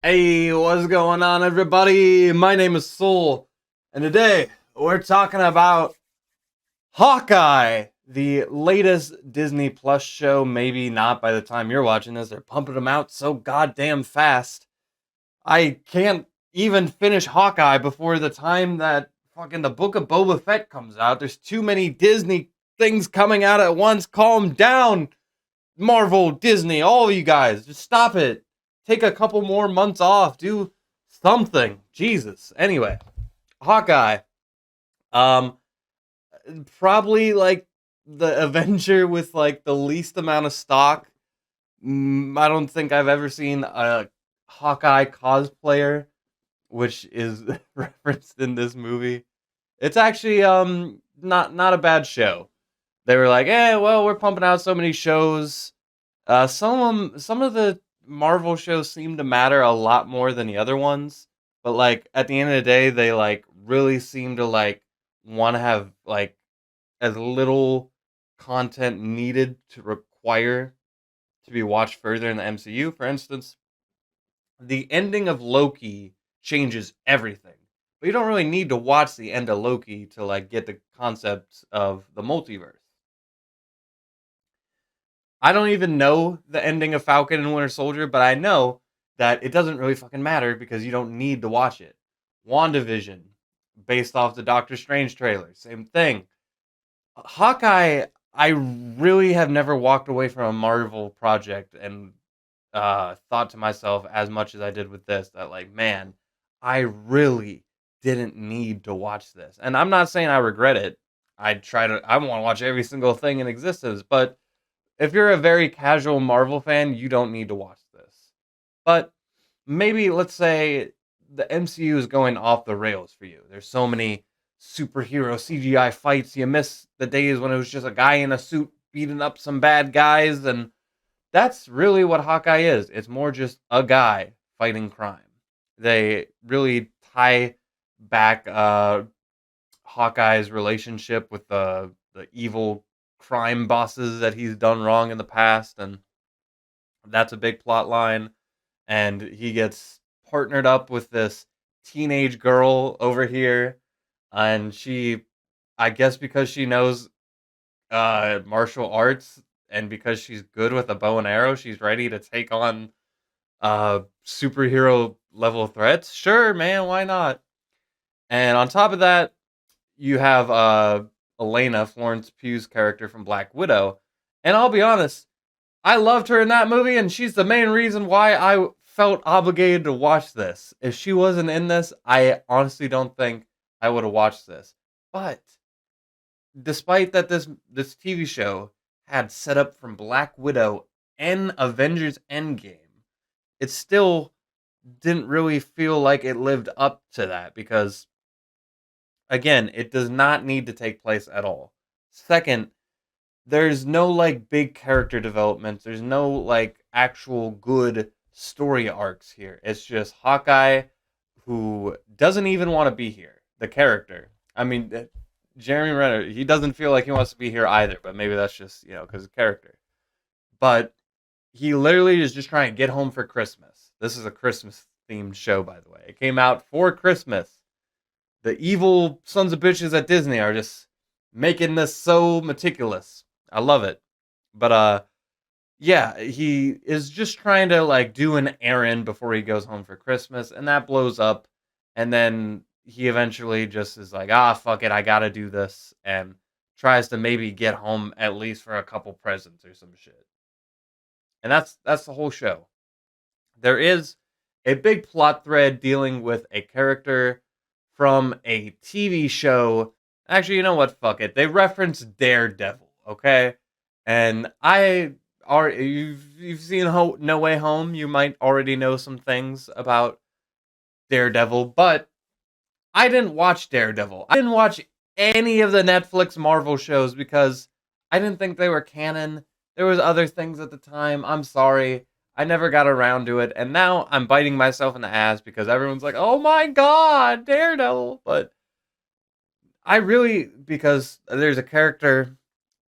Hey, what's going on, everybody? My name is Soul, and today we're talking about Hawkeye, the latest Disney Plus show. Maybe not by the time you're watching this, they're pumping them out so goddamn fast. I can't even finish Hawkeye before the time that fucking the Book of Boba Fett comes out. There's too many Disney things coming out at once. Calm down, Marvel, Disney, all of you guys, just stop it. Take a couple more months off. Do something. Jesus. Anyway, Hawkeye. Um, Probably like the Avenger with like the least amount of stock. I don't think I've ever seen a Hawkeye cosplayer, which is referenced in this movie. It's actually not a bad show. They were like, well, we're pumping out so many shows. Some of the Marvel shows seem to matter a lot more than the other ones, but like at the end of the day, they like really seem to like want to have like as little content needed to require to be watched further in the MCU. For instance, the ending of Loki changes everything, but you don't really need to watch the end of Loki to like get the concept of the multiverse. I don't even know the ending of Falcon and Winter Soldier, but I know that it doesn't really fucking matter because you don't need to watch it. WandaVision, based off the Doctor Strange trailer, same thing. Hawkeye, I really have never walked away from a Marvel project and thought to myself as much as I did with this that, like, man, I really didn't need to watch this. And I'm not saying I regret it. I want to watch every single thing in existence, but if you're a very casual Marvel fan, you don't need to watch this. But maybe let's say the MCU is going off the rails for you. There's so many superhero CGI fights. You miss the days when it was just a guy in a suit beating up some bad guys, and that's really what Hawkeye is. It's more just a guy fighting crime. They really tie back Hawkeye's relationship with the evil crime bosses that he's done wrong in the past, and that's a big plot line. And he gets partnered up with this teenage girl over here, and she, I guess, because she knows martial arts and because she's good with a bow and arrow, she's ready to take on superhero level threats. Sure, man, why not? And on top of that, you have Elena, Florence Pugh's character from Black Widow. And I'll be honest, I loved her in that movie, and she's the main reason why I felt obligated to watch this. If she wasn't in this, I honestly don't think I would have watched this. But despite that, this TV show had set up from Black Widow and Avengers Endgame, it still didn't really feel like it lived up to that because again, it does not need to take place at all. Second, there's no like big character development. There's no like actual good story arcs here. It's just Hawkeye who doesn't even want to be here. The character. I mean, Jeremy Renner, he doesn't feel like he wants to be here either, but maybe that's just, because of character. But he literally is just trying to get home for Christmas. This is a Christmas themed show, by the way. It came out for Christmas. The evil sons of bitches at Disney are just making this so meticulous. I love it. But yeah, he is just trying to like do an errand before he goes home for Christmas, and that blows up. And then he eventually just is like, fuck it, I gotta do this, and tries to maybe get home at least for a couple presents or some shit. And that's the whole show. There is a big plot thread dealing with a character from a TV show. Actually, you know what? Fuck it. They reference Daredevil, okay? And I are you've seen No Way Home. You might already know some things about Daredevil, but I didn't watch Daredevil. I didn't watch any of the Netflix Marvel shows because I didn't think they were canon. There was other things at the time. I'm sorry. I never got around to it, and now I'm biting myself in the ass because everyone's like, "Oh my god, Daredevil!" But I really, because there's a character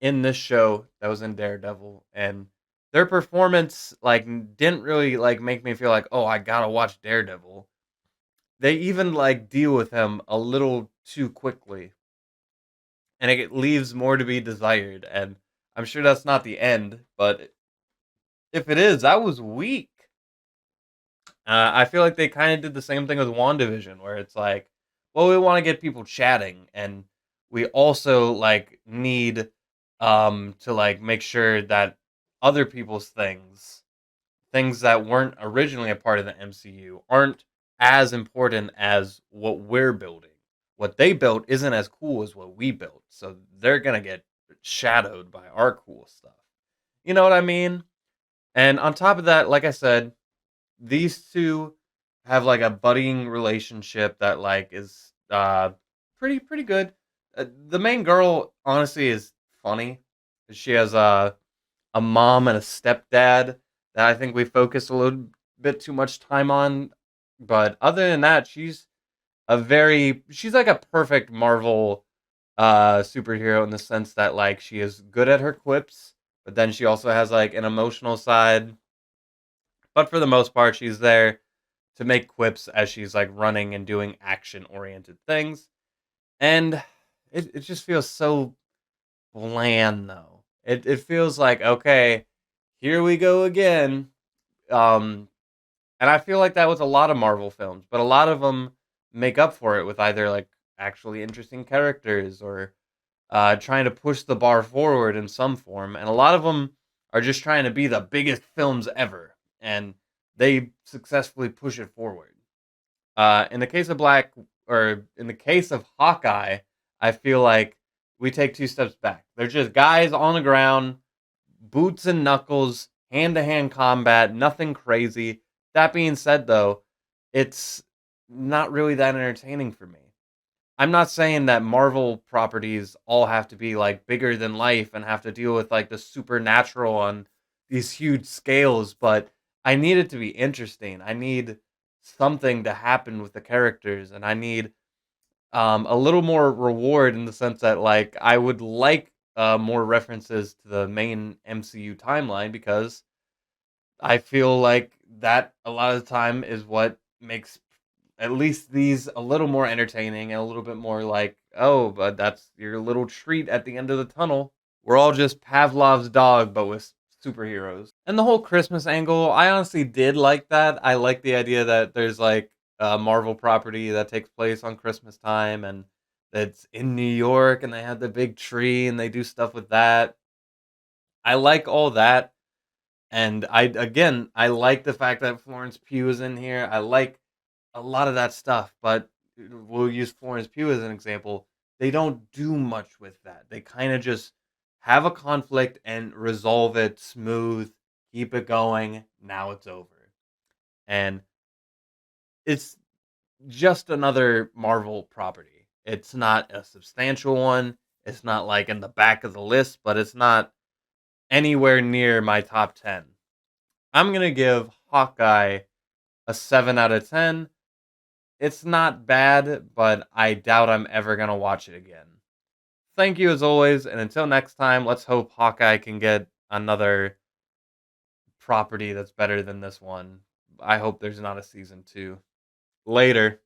in this show that was in Daredevil, and Their performance like didn't really like make me feel like, oh, I gotta watch Daredevil. They even like deal with him a little too quickly, and it leaves more to be desired. And I'm sure that's not the end, but if it is, that was weak. I feel like they kind of did the same thing with WandaVision, where it's like, well, we want to get people chatting, and we also like need to like make sure that other people's things that weren't originally a part of the MCU aren't as important as what we're building. What they built isn't as cool as what we built, so they're gonna get shadowed by our cool stuff. You know what I mean? And on top of that, like I said, these two have like a budding relationship that like is pretty good. The main girl honestly is funny. She has a mom and a stepdad that I think we focus a little bit too much time on. But other than that, she's like a perfect Marvel superhero in the sense that like she is good at her quips, but then she also has like an emotional side. But for the most part, she's there to make quips as she's like running and doing action oriented things. And it just feels so bland though. It feels like, okay, here we go again. Um and I feel like that with a lot of Marvel films, but a lot of them make up for it with either like actually interesting characters or trying to push the bar forward in some form. And a lot of them are just trying to be the biggest films ever, and they successfully push it forward. In the case of in the case of Hawkeye, I feel like we take two steps back. They're just guys on the ground, boots and knuckles, hand to hand combat, nothing crazy. That being said, though, it's not really that entertaining for me. I'm not saying that Marvel properties all have to be like bigger than life and have to deal with like the supernatural on these huge scales, but I need it to be interesting. I need something to happen with the characters, and I need a little more reward in the sense that like I would like more references to the main MCU timeline because I feel like that a lot of the time is what makes at least these a little more entertaining and a little bit more like, oh, but that's your little treat at the end of the tunnel. We're all just Pavlov's dog, but with superheroes. And the whole Christmas angle, I honestly did like that. I like the idea that there's like a Marvel property that takes place on Christmas time and that's in New York and they have the big tree and they do stuff with that. I like all that. And I like the fact that Florence Pugh is in here. I like a lot of that stuff, but we'll use Florence Pugh as an example. They don't do much with that. They kind of just have a conflict and resolve it smooth, keep it going. Now it's over. And it's just another Marvel property. It's not a substantial one. It's not like in the back of the list, but it's not anywhere near my top 10. I'm going to give Hawkeye a 7 out of 10. It's not bad, but I doubt I'm ever going to watch it again. Thank you as always, and until next time, let's hope Hawkeye can get another property that's better than this one. I hope there's not a season 2. Later.